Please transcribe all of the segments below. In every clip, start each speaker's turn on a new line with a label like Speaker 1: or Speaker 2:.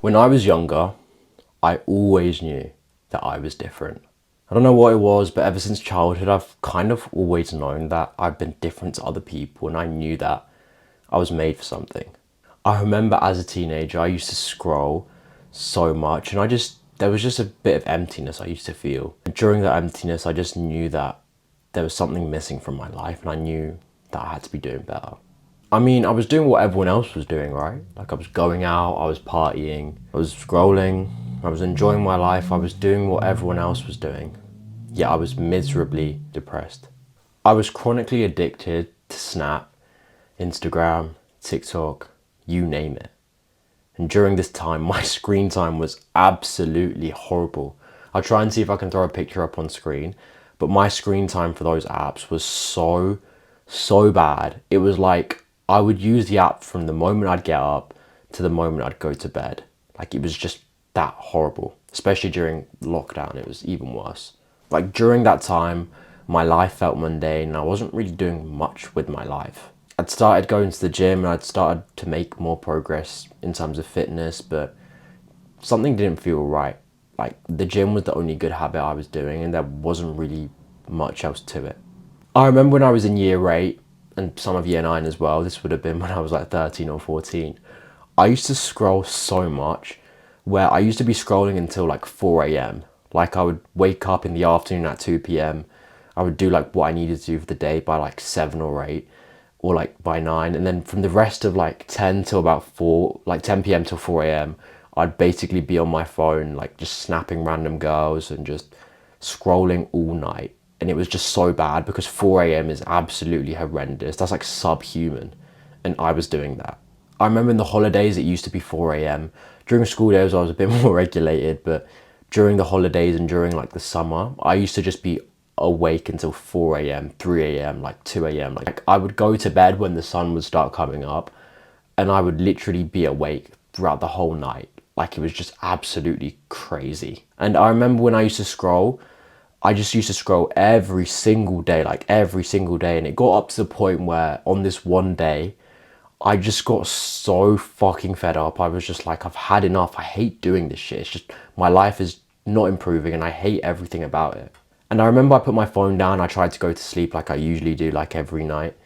Speaker 1: When I was younger, I always knew that I was different. I don't know what it was, but ever since childhood, I've kind of always known that I've been different to other people, and I knew that I was made for something. I remember as a teenager, I used to scroll so much, and there was just a bit of emptiness I used to feel. And during that emptiness, I just knew that there was something missing from my life, and I knew that I had to be doing better. I mean, I was doing what everyone else was doing, right? Like I was going out, I was partying, I was scrolling, I was enjoying my life, I was doing what everyone else was doing. Yet I was miserably depressed. I was chronically addicted to Snap, Instagram, TikTok, you name it. And during this time, my screen time was absolutely horrible. I'll try and see if I can throw a picture up on screen, but my screen time for those apps was so bad. It was like I would use the app from the moment I'd get up to the moment I'd go to bed. Like it was just that horrible. Especially during lockdown, it was even worse. Like during that time, my life felt mundane and I wasn't really doing much with my life. I'd started going to the gym and I'd started to make more progress in terms of fitness, but something didn't feel right. Like the gym was the only good habit I was doing and there wasn't really much else to it. I remember when I was in year 8 and some of year 9 as well, this would have been when I was like 13 or 14, I used to scroll so much where I used to be scrolling until like 4 a.m. Like I would wake up in the afternoon at 2 p.m. I would do like what I needed to do for the day by like 7 or 8 or like by 9. And then from the rest of like 10 till about 4, like 10 p.m. till 4 a.m., I'd basically be on my phone, like just snapping random girls and just scrolling all night. And it was just so bad because 4 a.m. is absolutely horrendous. That's like subhuman. And I was doing that. I remember in the holidays, it used to be 4 a.m. During school days, I was a bit more regulated, but during the holidays and during like the summer, I used to just be awake until 4 a.m., 3 a.m., like 2 a.m. Like I would go to bed when the sun would start coming up and I would literally be awake throughout the whole night. Like it was just absolutely crazy. And I remember when I used to scroll, I just used to scroll every single day, like every single day. And it got up to the point where on this one day, I just got so fucking fed up. I was just like, I've had enough. I hate doing this shit. It's just, my life is not improving and I hate everything about it. And I remember I put my phone down. I tried to go to sleep like I usually do, like every night,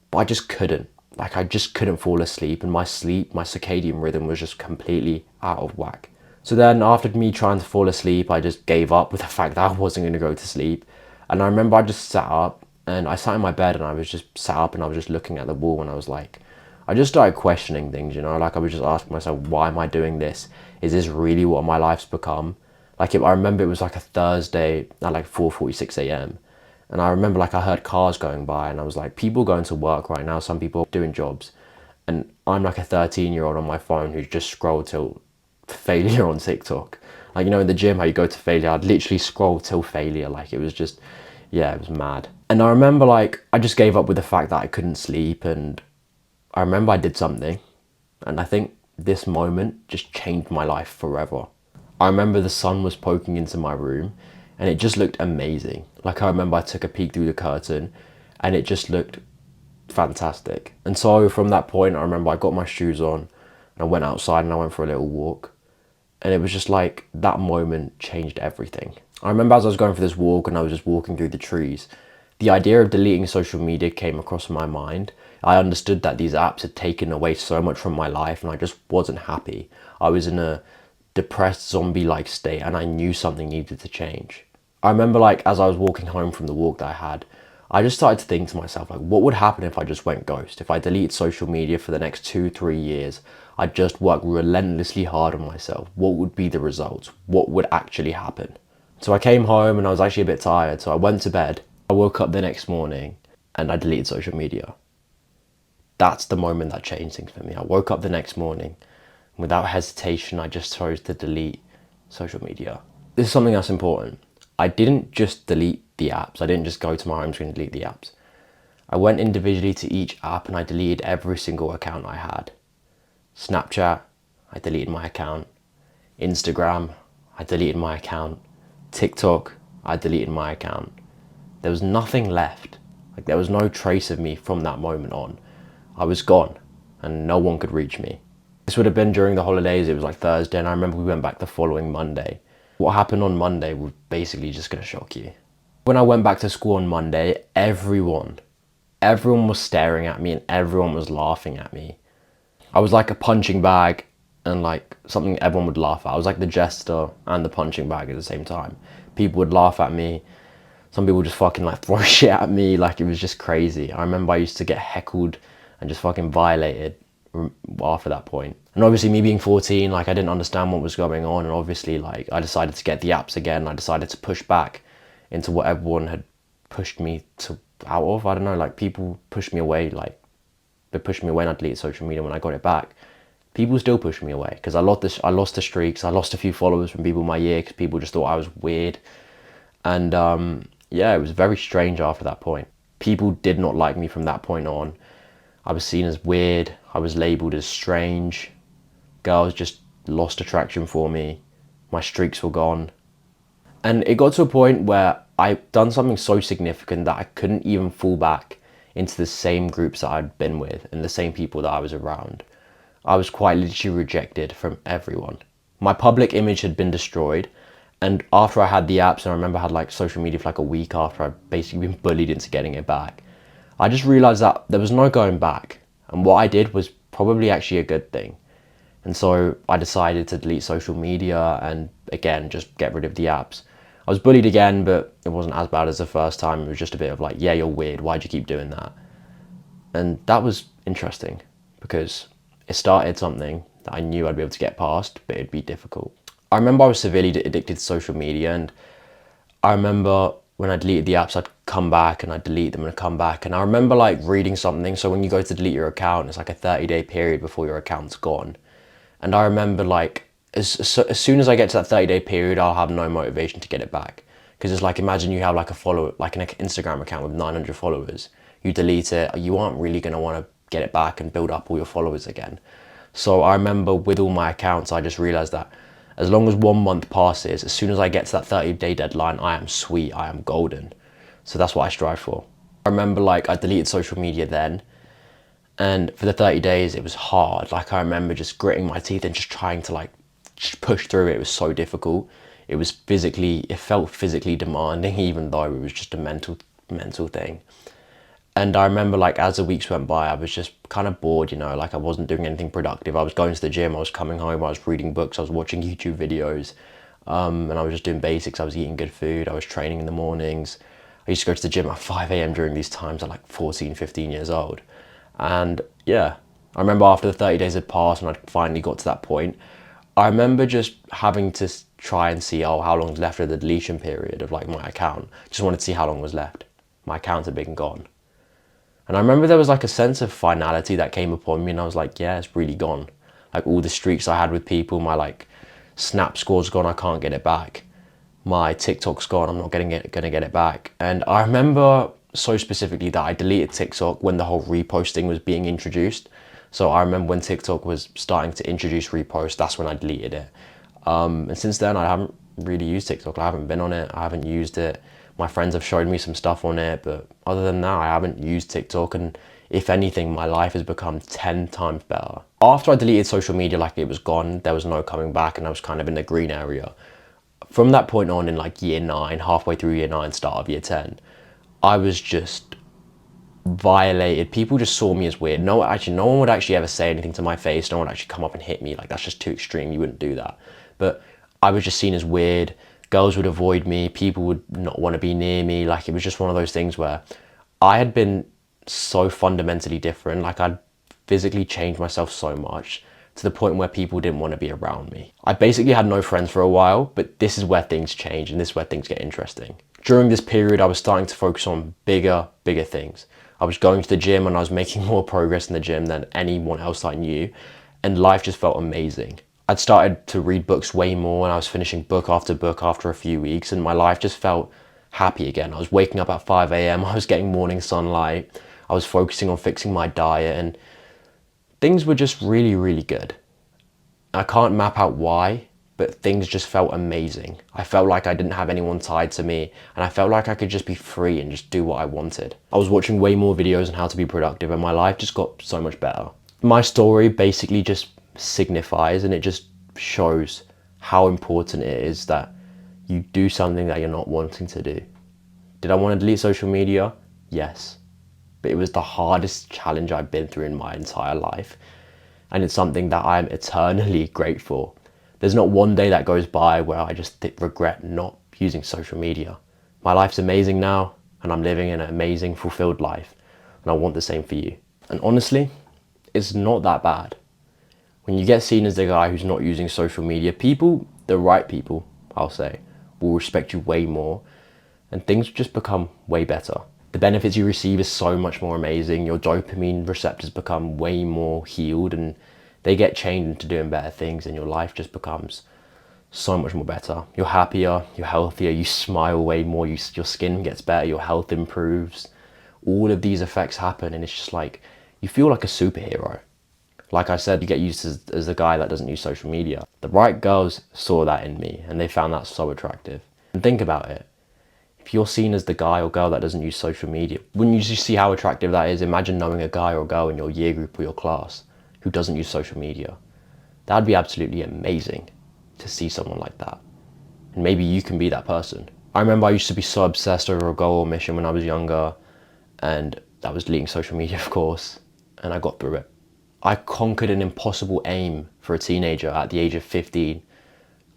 Speaker 1: but I just couldn't. Like I just couldn't fall asleep and my circadian rhythm was just completely out of whack. So then after me trying to fall asleep, I just gave up with the fact that I wasn't going to go to sleep. And I remember I just sat up and I sat in my bed and I was just sat up and I was just looking at the wall and I was like, I just started questioning things, you know, like I was just asking myself, why am I doing this? Is this really what my life's become? Like I remember it was like a Thursday at like 4:46 a.m. And I remember like I heard cars going by and I was like, people going to work right now, some people doing jobs. And I'm like a 13-year-old on my phone who's just scrolled till failure on TikTok. Like, you know, in the gym, how you go to failure, I'd literally scroll till failure. Like it was just, yeah, it was mad. And I remember like, I just gave up with the fact that I couldn't sleep. And I remember I did something. And I think this moment just changed my life forever. I remember the sun was poking into my room and it just looked amazing. Like I remember I took a peek through the curtain and it just looked fantastic. And so from that point, I remember I got my shoes on and I went outside and I went for a little walk. And it was just like that moment changed everything. I remember as I was going for this walk and I was just walking through the trees, the idea of deleting social media came across my mind. I understood that these apps had taken away so much from my life and I just wasn't happy. I was in a depressed zombie-like state and I knew something needed to change. I remember like as I was walking home from the walk that I had, I just started to think to myself like, what would happen if I just went ghost? If I deleted social media for the next 2-3 years, I'd just work relentlessly hard on myself. What would be the results? What would actually happen? So I came home and I was actually a bit tired, so I went to bed. I woke up the next morning and I deleted social media. That's the moment that changed things for me. I woke up the next morning and without hesitation, I just chose to delete social media. This is something that's important. I didn't just delete the apps. I didn't just go to my home screen and delete the apps. I went individually to each app and I deleted every single account I had. Snapchat, I deleted my account. Instagram, I deleted my account. TikTok, I deleted my account. There was nothing left. Like there was no trace of me from that moment on. I was gone and no one could reach me. This would have been during the holidays. It was like Thursday, and I remember we went back the following Monday. What happened on Monday was basically just gonna shock you. When I went back to school on Monday, everyone was staring at me and everyone was laughing at me. I was like a punching bag and like something everyone would laugh at. I was like the jester and the punching bag at the same time. People would laugh at me. Some people just fucking like throw shit at me. Like, it was just crazy. I remember I used to get heckled and just fucking violated after that point. And obviously me being 14, like, I didn't understand what was going on. And obviously, like, I decided to get the apps again. I decided to push back into what everyone had pushed me out of. I don't know, like, people pushed me away. Like, they pushed me away and I deleted social media. When I got it back, people still pushed me away because I lost the streaks. I lost a few followers from people in my year because people just thought I was weird. And yeah, it was very strange after that point. People did not like me from that point on. I was seen as weird. I was labelled as strange. Girls just lost attraction for me. My streaks were gone. And it got to a point where I'd done something so significant that I couldn't even fall back into the same groups that I'd been with and the same people that I was around. I was quite literally rejected from everyone. My public image had been destroyed. And after I had the apps, and I remember I had like social media for like a week after I'd basically been bullied into getting it back, I just realized that there was no going back. And what I did was probably actually a good thing. And so I decided to delete social media and again, just get rid of the apps. I was bullied again, but it wasn't as bad as the first time. It was just a bit of like, yeah, you're weird. Why'd you keep doing that? And that was interesting because it started something that I knew I'd be able to get past, but it'd be difficult. I remember I was severely addicted to social media, and I remember when I deleted the apps, I'd come back and I'd delete them and I'd come back. And I remember like reading something. So when you go to delete your account, it's like a 30-day period before your account's gone. And I remember like, as soon as I get to that 30-day period, I'll have no motivation to get it back. Because it's like, imagine you have like like an Instagram account with 900 followers. You delete it, you aren't really going to want to get it back and build up all your followers again. So I remember with all my accounts, I just realized that as long as 1 month passes, as soon as I get to that 30-day deadline, I am sweet, I am golden. So that's what I strive for. I remember like I deleted social media then, and for the 30 days it was hard. Like, I remember just gritting my teeth and just trying to like just push through it. It was so difficult. It felt physically demanding, even though it was just a mental thing. And I remember like as the weeks went by, I was just kind of bored, you know, like I wasn't doing anything productive. I was going to the gym, I was coming home, I was reading books, I was watching YouTube videos, and I was just doing basics. I was eating good food, I was training in the mornings. I used to go to the gym at 5 a.m. during these times at like 14, 15 years old. And yeah, I remember after the 30 days had passed and I finally got to that point, I remember just having to try and see, oh, how long's left of the deletion period of like my account. Just wanted to see how long was left. My account had been gone. And I remember there was like a sense of finality that came upon me, and I was like, yeah, it's really gone. Like all the streaks I had with people, my like Snap score's gone, I can't get it back. My TikTok's gone, I'm not gonna get it back. And I remember so specifically that I deleted TikTok when the whole reposting was being introduced. So I remember when TikTok was starting to introduce repost, that's when I deleted it. And since then I haven't really used TikTok. I haven't been on it, I haven't used it. My friends have showed me some stuff on it, but other than that, I haven't used TikTok. And if anything, my life has become 10 times better. After I deleted social media, like it was gone, there was no coming back, and I was kind of in the green area. From that point on in like year 9, halfway through year 9, start of year 10, I was just violated. People just saw me as weird. No one would actually ever say anything to my face. No one would actually come up and hit me. Like, that's just too extreme. You wouldn't do that. But I was just seen as weird. Girls would avoid me. People would not want to be near me. Like, it was just one of those things where I had been so fundamentally different. Like, I'd physically changed myself so much to the point where people didn't want to be around me. I basically had no friends for a while, but this is where things change and this is where things get interesting. During this period, I was starting to focus on bigger things. I was going to the gym and I was making more progress in the gym than anyone else I knew, and life just felt amazing. I'd started to read books way more, and I was finishing book after book after a few weeks, and my life just felt happy again. I was waking up at 5 a.m, I was getting morning sunlight, I was focusing on fixing my diet, and things were just really good. I can't map out why, but things just felt amazing. I felt like I didn't have anyone tied to me, and I felt like I could just be free and just do what I wanted. I was watching way more videos on how to be productive, and my life just got so much better. My story basically just signifies, and it just shows how important it is that you do something that you're not wanting to do. Did I want to delete social media? Yes. But it was the hardest challenge I've been through in my entire life. And it's something that I'm eternally grateful. There's not one day that goes by where I just regret not using social media. My life's amazing now, and I'm living an amazing, fulfilled life. And I want the same for you. And honestly, it's not that bad. When you get seen as the guy who's not using social media, people, the right people, I'll say, will respect you way more, and things just become way better. The benefits you receive is so much more amazing. Your dopamine receptors become way more healed, and they get changed into doing better things, and your life just becomes so much more better. You're happier, you're healthier, you smile way more, your skin gets better, your health improves. All of these effects happen, and it's just like, you feel like a superhero. Like I said, you get used as a guy that doesn't use social media. The right girls saw that in me, and they found that so attractive. And think about it. If you're seen as the guy or girl that doesn't use social media, wouldn't you just see how attractive that is? Imagine knowing a guy or girl in your year group or your class who doesn't use social media. That'd be absolutely amazing to see someone like that. And maybe you can be that person. I remember I used to be so obsessed over a goal or mission when I was younger, and that was deleting social media, of course, and I got through it. I conquered an impossible aim for a teenager at the age of 15.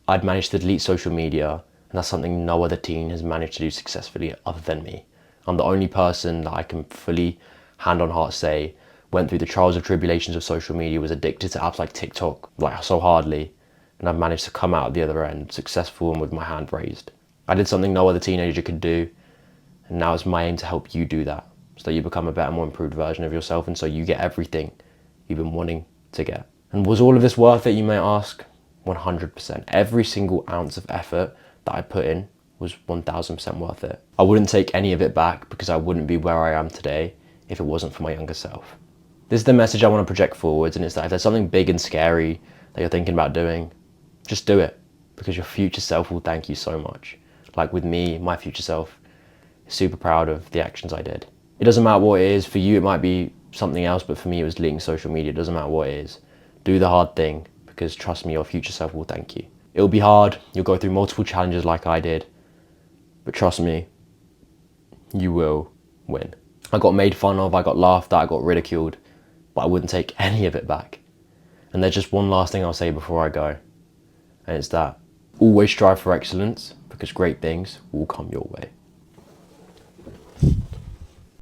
Speaker 1: I'd managed to delete social media, and that's something no other teen has managed to do successfully other than me. I'm the only person that I can fully, hand on heart say, went through the trials and tribulations of social media, was addicted to apps like TikTok, like so hardly, and I've managed to come out at the other end, successful and with my hand raised. I did something no other teenager could do, and now it's my aim to help you do that, so that you become a better, more improved version of yourself, and so you get everything you've been wanting to get. And was all of this worth it, you may ask? 100%. Every single ounce of effort that I put in was 1000% worth it. I wouldn't take any of it back, because I wouldn't be where I am today if it wasn't for my younger self. This is the message I want to project forwards, and it's that if there's something big and scary that you're thinking about doing, just do it, because your future self will thank you so much. Like with me, my future self is super proud of the actions I did. It doesn't matter what it is. For you, it might be something else, but for me, it was deleting social media. It doesn't matter what it is. Do the hard thing, because trust me, your future self will thank you. It'll be hard. You'll go through multiple challenges like I did, but trust me, you will win. I got made fun of, I got laughed at, I got ridiculed, but I wouldn't take any of it back. And there's just one last thing I'll say before I go, and it's that always strive for excellence, because great things will come your way.